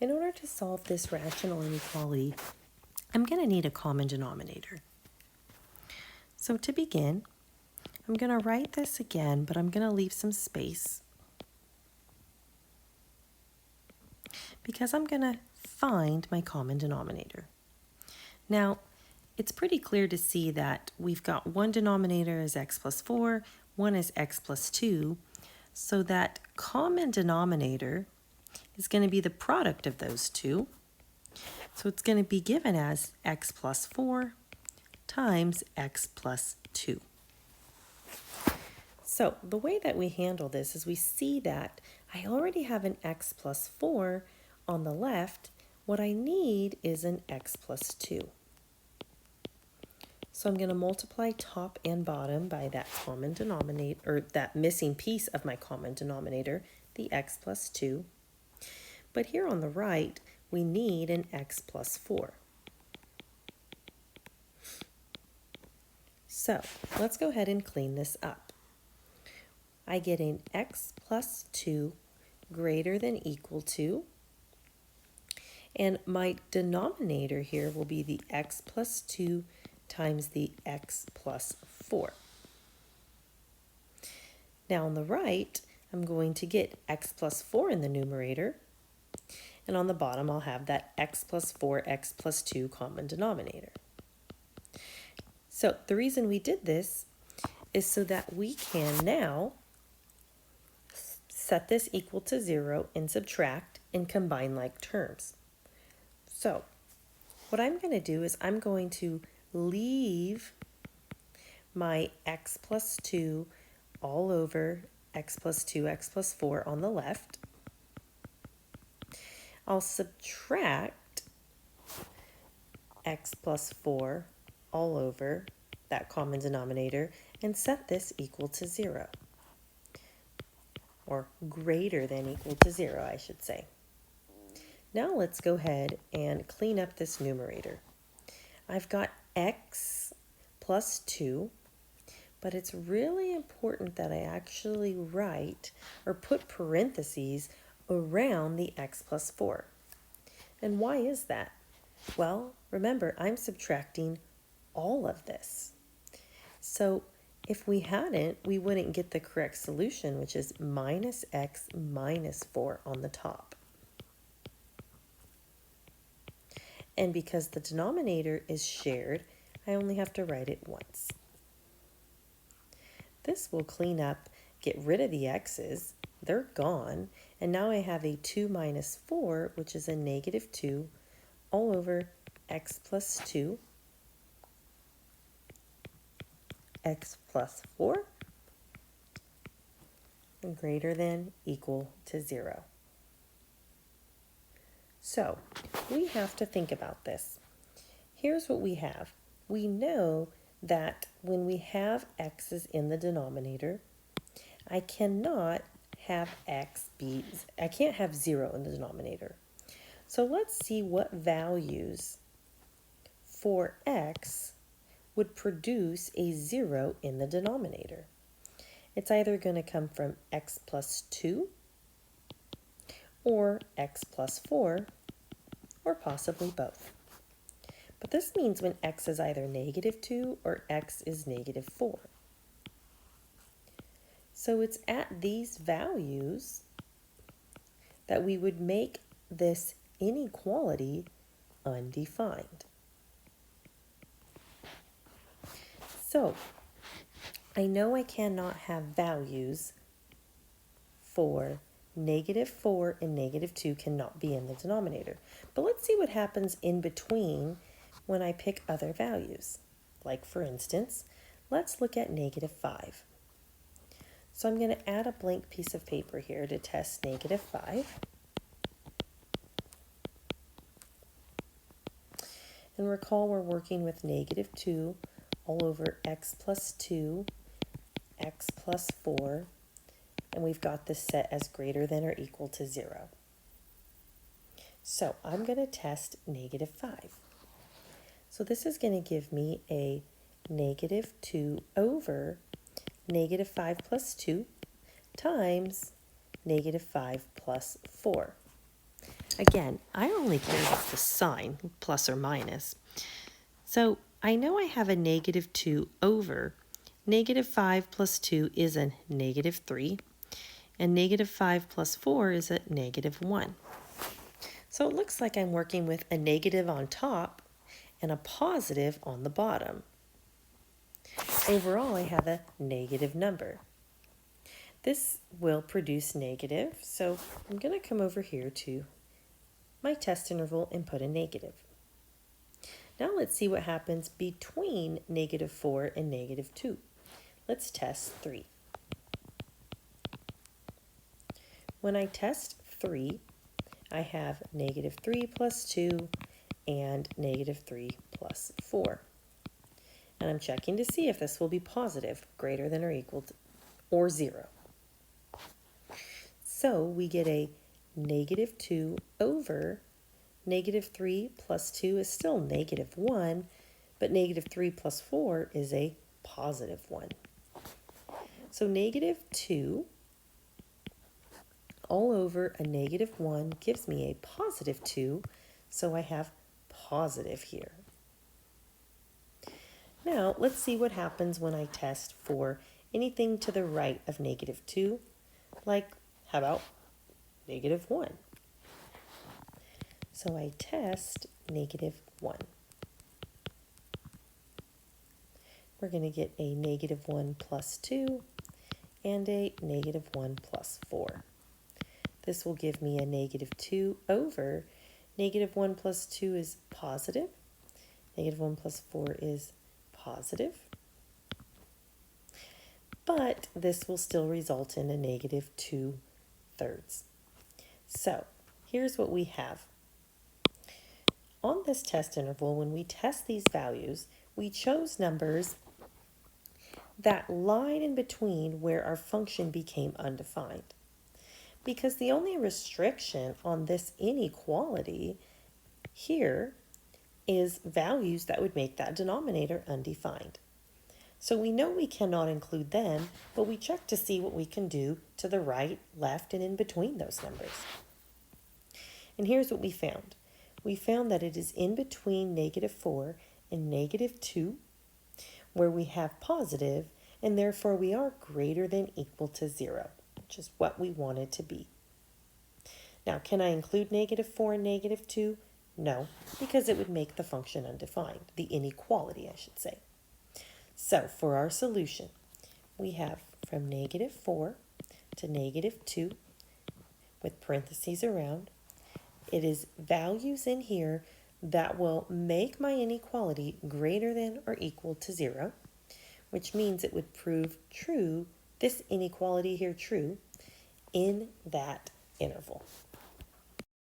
In order to solve this rational inequality, I'm going to need a common denominator. So to begin, I'm going to write this again, but I'm going to leave some space because I'm going to find my common denominator. Now, it's pretty clear to see that we've got one denominator is x plus 4, one is x plus 2, so that common denominator is going to be the product of those two. So it's going to be given as x plus 4 times x plus 2. So the way that we handle this is we see that I already have an x plus 4 on the left. What I need is an x plus 2. So I'm going to multiply top and bottom by that common denominator, or that missing piece of my common denominator, the x plus 2. But here on the right, we need an x plus 4. So let's go ahead and clean this up. I get an x plus 2 greater than equal to, and my denominator here will be the x plus 2 times the x plus 4. Now on the right, I'm going to get x plus 4 in the numerator, and on the bottom I'll have that x plus 4, x plus 2 common denominator. So the reason we did this is so that we can now set this equal to 0 and subtract and combine like terms. So what I'm going to do is I'm going to leave my x plus 2 all over x plus 2, x plus 4 on the left. I'll subtract x plus 4 all over that common denominator and set this equal to 0. Or greater than equal to 0, I should say. Now let's go ahead and clean up this numerator. I've got x plus 2, but it's really important that I actually write or put parentheses around the x plus 4. And why is that? Well, remember, I'm subtracting all of this. So if we hadn't, we wouldn't get the correct solution, which is minus x minus 4 on the top. And because the denominator is shared, I only have to write it once. This will clean up, get rid of the x's, they're gone, and now I have a 2 minus 4, which is a negative 2, all over x plus 2, x plus 4, greater than equal to 0. So we have to think about this. Here's what we have. We know that when we have x's in the denominator, I cannot have I can't have 0 in the denominator. So let's see what values for x would produce a 0 in the denominator. It's either going to come from x plus 2 or x plus 4, or possibly both. But this means when x is either negative 2 or x is negative 4. So it's at these values that we would make this inequality undefined. So I know I cannot have values for negative 4 and negative 2 cannot be in the denominator. But let's see what happens in between when I pick other values. Like for instance, let's look at negative 5. So I'm going to add a blank piece of paper here to test negative 5. And recall we're working with negative 2 all over x plus 2, x plus 4, and we've got this set as greater than or equal to 0. So I'm going to test negative 5. So this is going to give me a negative 2 over negative 5 plus 2 times negative 5 plus 4. Again, I only care about the sign, plus or minus. So I know I have a negative 2 over. Negative 5 plus 2 is a negative 3. And negative 5 plus 4 is a negative 1. So it looks like I'm working with a negative on top and a positive on the bottom. Overall, I have a negative number. This will produce negative, so I'm going to come over here to my test interval and put a negative. Now let's see what happens between negative 4 and negative 2. Let's test 3. When I test 3, I have negative 3 plus 2 and negative 3 plus 4. And I'm checking to see if this will be positive, greater than or equal to, or 0. So we get a negative 2 over negative 3 plus 2 is still negative 1, but negative 3 plus 4 is a positive 1. So negative 2 all over a negative 1 gives me a positive 2, so I have positive here. Now, let's see what happens when I test for anything to the right of negative 2, like, how about negative 1? So I test negative 1. We're going to get a negative 1 plus 2 and a negative 1 plus 4. This will give me a negative 2 over. Negative 1 plus 2 is positive. Negative 1 plus 4 is positive. But this will still result in a negative 2/3. So here's what we have. On this test interval, when we test these values, we chose numbers that lied in between where our function became undefined. Because the only restriction on this inequality here is values that would make that denominator undefined. So we know we cannot include them, but we check to see what we can do to the right, left, and in between those numbers. And here's what we found. We found that it is in between negative 4 and negative 2, where we have positive, and therefore we are greater than equal to 0, which is what we wanted to be. Now, can I include negative 4 and negative 2? No, because it would make the function undefined, the inequality, I should say. So, for our solution, we have from negative 4 to negative 2, with parentheses around. It is values in here that will make my inequality greater than or equal to 0, which means it would prove true, this inequality here true, in that interval.